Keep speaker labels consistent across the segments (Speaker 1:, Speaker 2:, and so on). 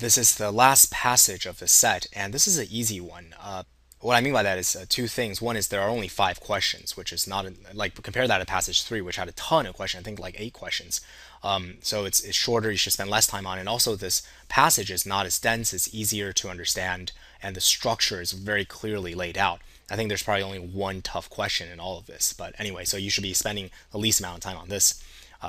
Speaker 1: this is the last passage of the set, and this is an easy one. What I mean by that is two things. One is there are only 5 questions, which is not like compare that to passage 3, which had a ton of questions. I think like 8 questions. So it's shorter. You should spend less time on it. And also, this passage is not as dense. It's easier to understand, and the structure is very clearly laid out. I think there's probably only one tough question in all of this. But anyway, so you should be spending the least amount of time on this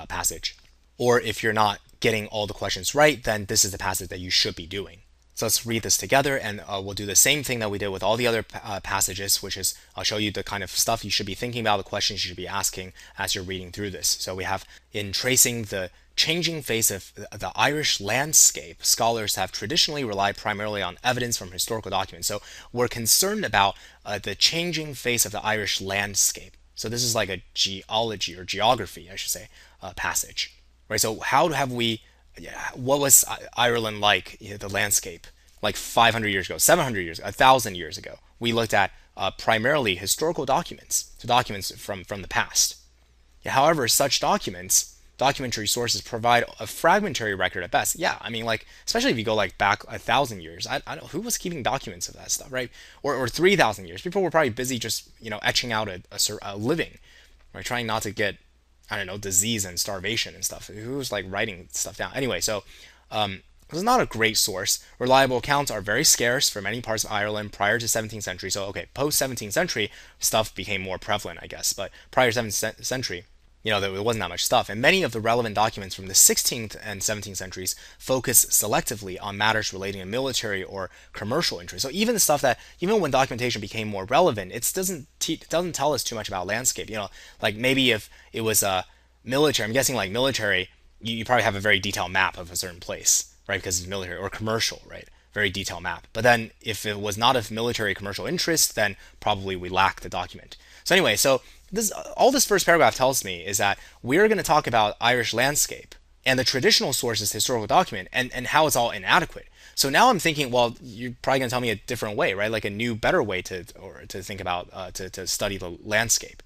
Speaker 1: passage. Or if you're not getting all the questions right, then this is the passage that you should be doing. So let's read this together, and we'll do the same thing that we did with all the other passages, which is I'll show you the kind of stuff you should be thinking about, the questions you should be asking as you're reading through this. So we have, in tracing the changing face of the Irish landscape, scholars have traditionally relied primarily on evidence from historical documents. So we're concerned about the changing face of the Irish landscape. So this is like a geology or geography, I should say, passage, right? So how have we what was Ireland like, the landscape, like 500 years ago, 700 years, 1,000 years ago? We looked at primarily historical documents, so documents from the past. However, such documentary sources provide a fragmentary record at best. Yeah, I mean, like, especially if you go like back 1,000 years, I don't know who was keeping documents of that stuff, right? Or 3,000 years. People were probably busy just etching out a living, right? Trying not to get, I don't know, disease and starvation and stuff. Who was like writing stuff down? Anyway, so this is not a great source. Reliable accounts are very scarce for many parts of Ireland prior to 17th century. So, okay, post 17th century, stuff became more prevalent, I guess. But prior to 17th century, there wasn't that much stuff. And many of the relevant documents from the 16th and 17th centuries focus selectively on matters relating to military or commercial interests. So even the stuff that, even when documentation became more relevant, it doesn't tell us too much about landscape. Like maybe if it was military, I'm guessing like military, you probably have a very detailed map of a certain place, right? Because it's military, or commercial, right? Very detailed map. But then if it was not of military commercial interest, then probably we lack the document. So anyway, so all this first paragraph tells me is that we're going to talk about Irish landscape and the traditional source is historical document, and how it's all inadequate. So now I'm thinking, well, you're probably going to tell me a different way, right? Like a new, better way to think about, to study the landscape.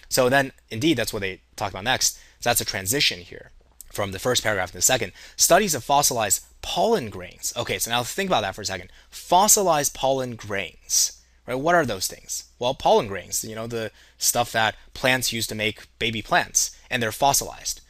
Speaker 1: So then, indeed, that's what they talk about next. So that's a transition here from the first paragraph to the second. Studies of fossilized pollen grains. Okay, so now think about that for a second. Fossilized pollen grains. Right, what are those things? Well, pollen grains, the stuff that plants use to make baby plants, and they're fossilized.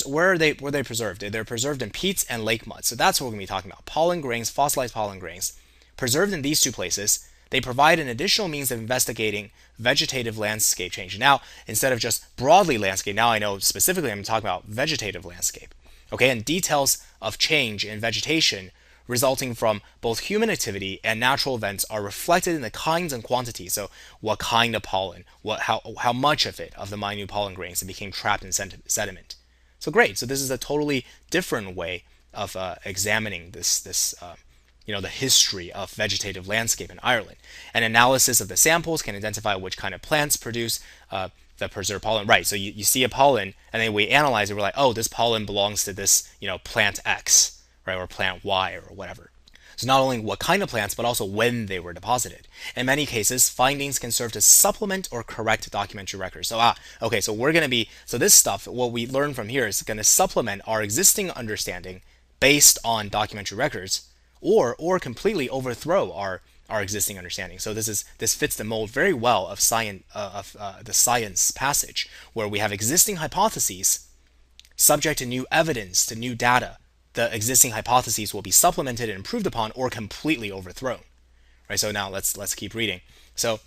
Speaker 1: Where are they preserved? They're preserved in peats and lake mud. So that's what we're going to be talking about. Pollen grains, fossilized pollen grains, preserved in these two places. They provide an additional means of investigating vegetative landscape change. Now, instead of just broadly landscape, now I know specifically I'm talking about vegetative landscape. Okay, and details of change in vegetation resulting from both human activity and natural events are reflected in the kinds and quantities. So what kind of pollen, how much of it, of the minute pollen grains that became trapped in sediment. So great. So this is a totally different way of examining this the history of vegetative landscape in Ireland. An analysis of the samples can identify which kind of plants produce the preserved pollen. Right, so you see a pollen, and then we analyze it, we're like, oh, this pollen belongs to this, plant X, right, or plant Y, or whatever. So not only what kind of plants, but also when they were deposited. In many cases, findings can serve to supplement or correct documentary records. So, okay, so so this stuff, what we learn from here is going to supplement our existing understanding based on documentary records, or completely overthrow our existing understanding. So this fits the mold very well of the science passage, where we have existing hypotheses subject to new evidence, to new data. The existing hypotheses will be supplemented and improved upon, or completely overthrown. Right. So now let's keep reading. So,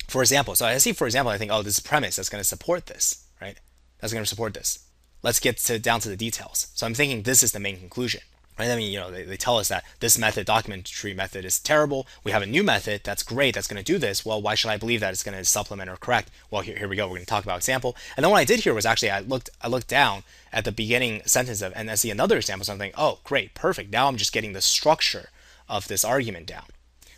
Speaker 1: for example, I think, oh, this is premise that's going to support this, right? That's going to support this. Let's get down to the details. So I'm thinking this is the main conclusion. Right? I mean, they tell us that this documentary method is terrible. We have a new method that's great, that's going to do this. Well, why should I believe that it's going to supplement or correct? Well, here we go. We're going to talk about example. And then what I did here was actually I looked down at the beginning sentence and I see another example. So I'm thinking, oh, great, perfect. Now I'm just getting the structure of this argument down.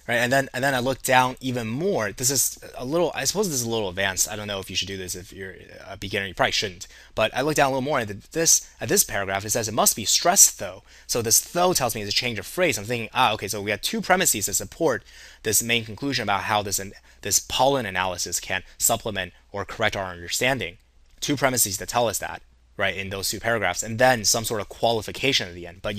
Speaker 1: Right, and then I look down even more. This is I suppose this is a little advanced. I don't know if you should do this if you're a beginner. You probably shouldn't. But I look down a little more at this paragraph. It says it must be stressed though. So this though tells me it's a change of phrase. I'm thinking, okay, so we have two premises to support this main conclusion about how this pollen analysis can supplement or correct our understanding. Two premises that tell us that, right, in those two paragraphs, and then some sort of qualification at the end. But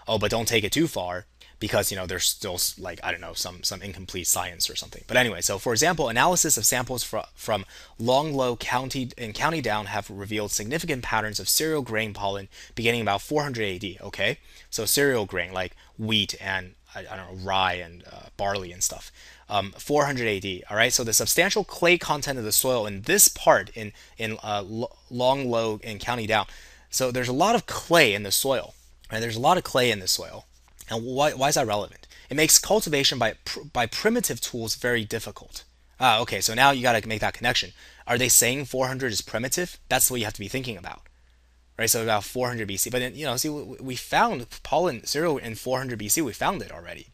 Speaker 1: but don't take it too far, because there's still like I don't know some incomplete science or something. But anyway, so for example, analysis of samples from Longlow County and County Down have revealed significant patterns of cereal grain pollen beginning about 400 AD. Okay, so cereal grain like wheat and I don't know rye and barley and stuff. 400 AD. All right, so the substantial clay content of the soil in this part in Longlow and County Down. So there's a lot of clay in the soil. Right? There's a lot of clay in the soil. And why is that relevant? It makes cultivation by primitive tools very difficult. Okay, so now you got to make that connection. Are they saying 400 is primitive? That's what you have to be thinking about, right? So about 400 BC. But then, see, we found pollen cereal in 400 BC. We found it already,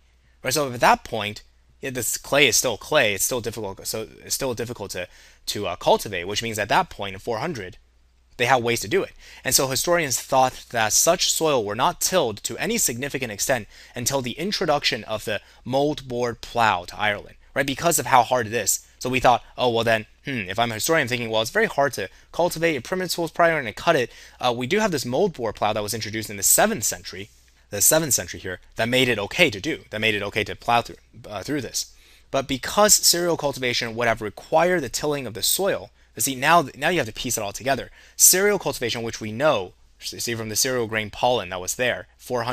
Speaker 1: right? So at that point, this clay is still clay. It's still difficult. So it's still difficult to cultivate, which means at that point in 400, they had ways to do it. And so historians thought that such soil were not tilled to any significant extent until the introduction of the moldboard plow to Ireland, right? Because of how hard it is. So we thought, oh, well then, if I'm a historian, I'm thinking, well, it's very hard to cultivate. Primitive tools probably aren't going to cut it. We do have this moldboard plow that was introduced in the 7th century, here, that made it okay to do, that made it okay to plow through this. But because cereal cultivation would have required the tilling of the soil, see, now you have to piece it all together. Cereal cultivation, which we know, see from the cereal grain pollen that was there, from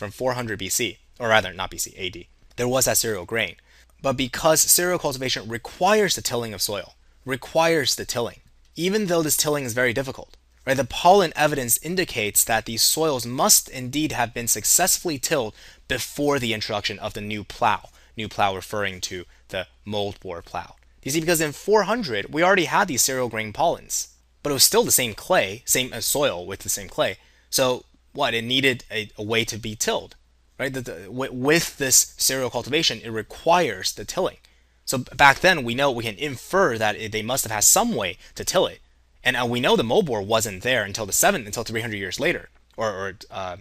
Speaker 1: 400 BC, or rather, not BC, AD, there was that cereal grain. But because cereal cultivation requires the tilling of soil, even though this tilling is very difficult, right? The pollen evidence indicates that these soils must indeed have been successfully tilled before the introduction of the new plow referring to the moldboard plow. You see, because in 400, we already had these cereal grain pollens, but it was still the same clay, same soil with the same clay. So what? It needed a way to be tilled, right? With this cereal cultivation, it requires the tilling. So back then, we can infer that they must have had some way to till it. And we know the moldboard wasn't there until 300 years later. I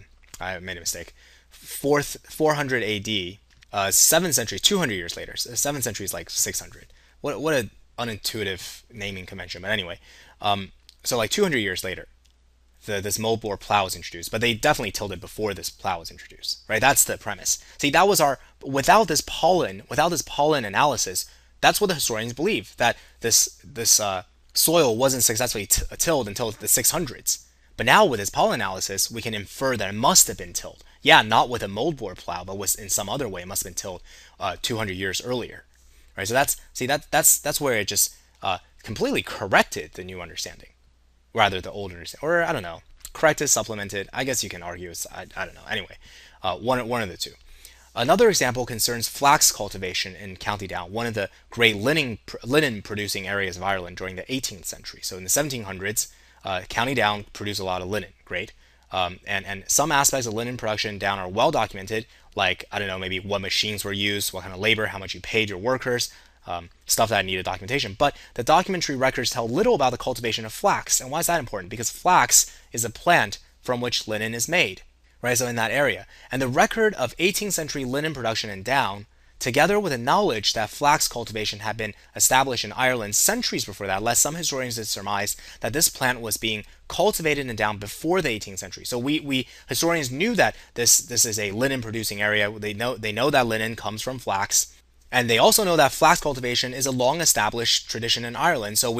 Speaker 1: made a mistake. 400 AD, 7th century, 200 years later. 7th century is like 600. What an unintuitive naming convention. But anyway, so like 200 years later, this moldboard plow was introduced. But they definitely tilled it before this plow was introduced, right? That's the premise. See, that was without this pollen analysis, that's what the historians believe, that this soil wasn't successfully tilled until the 600s. But now with this pollen analysis, we can infer that it must have been tilled. Yeah, not with a moldboard plow, but in some other way, it must have been tilled 200 years earlier. Right, so that's where it just completely corrected the new understanding, rather the old understanding, or I don't know, corrected, supplemented. I guess you can argue it's I don't know. Anyway, one of the two. Another example concerns flax cultivation in County Down, one of the great linen producing areas of Ireland during the 18th century. So in the 1700s, County Down produced a lot of linen. Great. And some aspects of linen production down are well documented, like, I don't know, maybe what machines were used, what kind of labor, how much you paid your workers, stuff that needed documentation. But the documentary records tell little about the cultivation of flax. And why is that important? Because flax is a plant from which linen is made, right? So in that area. And the record of 18th century linen production in Down, together with the knowledge that flax cultivation had been established in Ireland centuries before that, led some historians to surmise that this plant was being cultivated in Down before the 18th century. So we historians knew that this is a linen producing area. They know that linen comes from flax, and they also know that flax cultivation is a long established tradition in Ireland. So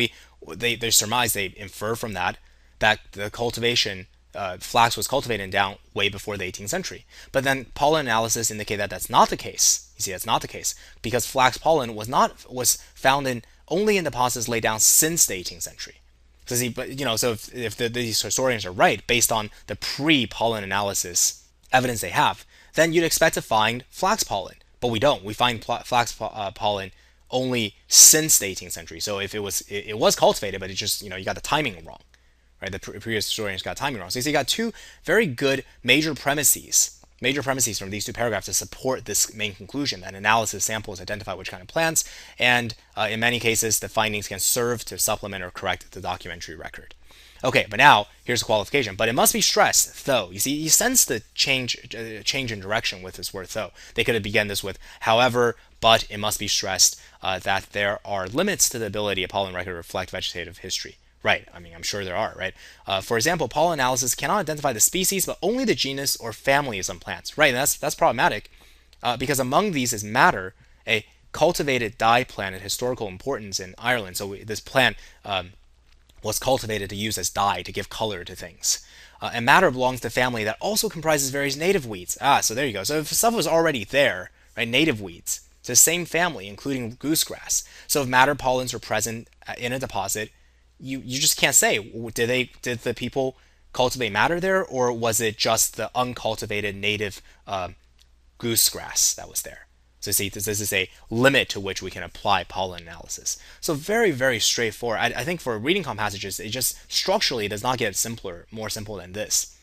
Speaker 1: they surmise, they infer from that the cultivation flax was cultivated in Down way before the 18th century. But then pollen analysis indicate that that's not the case. You see, that's not the case, because flax pollen was found only in deposits laid down since the 18th century. So see, but so if these historians are right, based on the pre-pollen analysis evidence they have, then you'd expect to find flax pollen. But we don't. We find flax pollen only since the 18th century. So if it was cultivated, but it just you got the timing wrong. Right, the previous historians got timing wrong. So you got two very good major premises from these two paragraphs to support this main conclusion that analysis samples identify which kind of plants, and in many cases the findings can serve to supplement or correct the documentary record. Okay, but now here's a qualification. But it must be stressed, though. You see, you sense the change in direction with this word, though. They could have begun this with, however, but it must be stressed that there are limits to the ability of pollen record to reflect vegetative history. Right. I mean, I'm sure there are, right? For example, pollen analysis cannot identify the species, but only the genus or family of some plants. Right, and that's problematic because among these is madder, a cultivated dye plant of historical importance in Ireland. So this plant was cultivated to use as dye to give color to things. And madder belongs to a family that also comprises various native weeds. So there you go. So if stuff was already there, right, native weeds, it's the same family, including goosegrass. So if madder pollens were present in a deposit, you just can't say did the people cultivate madder there, or was it just the uncultivated native goosegrass that was there. So see, this is a limit to which we can apply pollen analysis. So very, very straightforward. I think for reading comp passages, it just structurally does not get simpler, more simple than this.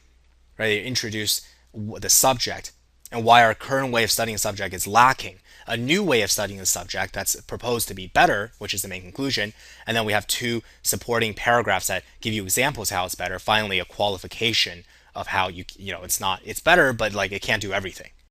Speaker 1: Right? They introduce the subject and why our current way of studying a subject is lacking. A new way of studying the subject that's proposed to be better, which is the main conclusion. And then we have two supporting paragraphs that give you examples how it's better. Finally, a qualification of how it's better, but like it can't do everything.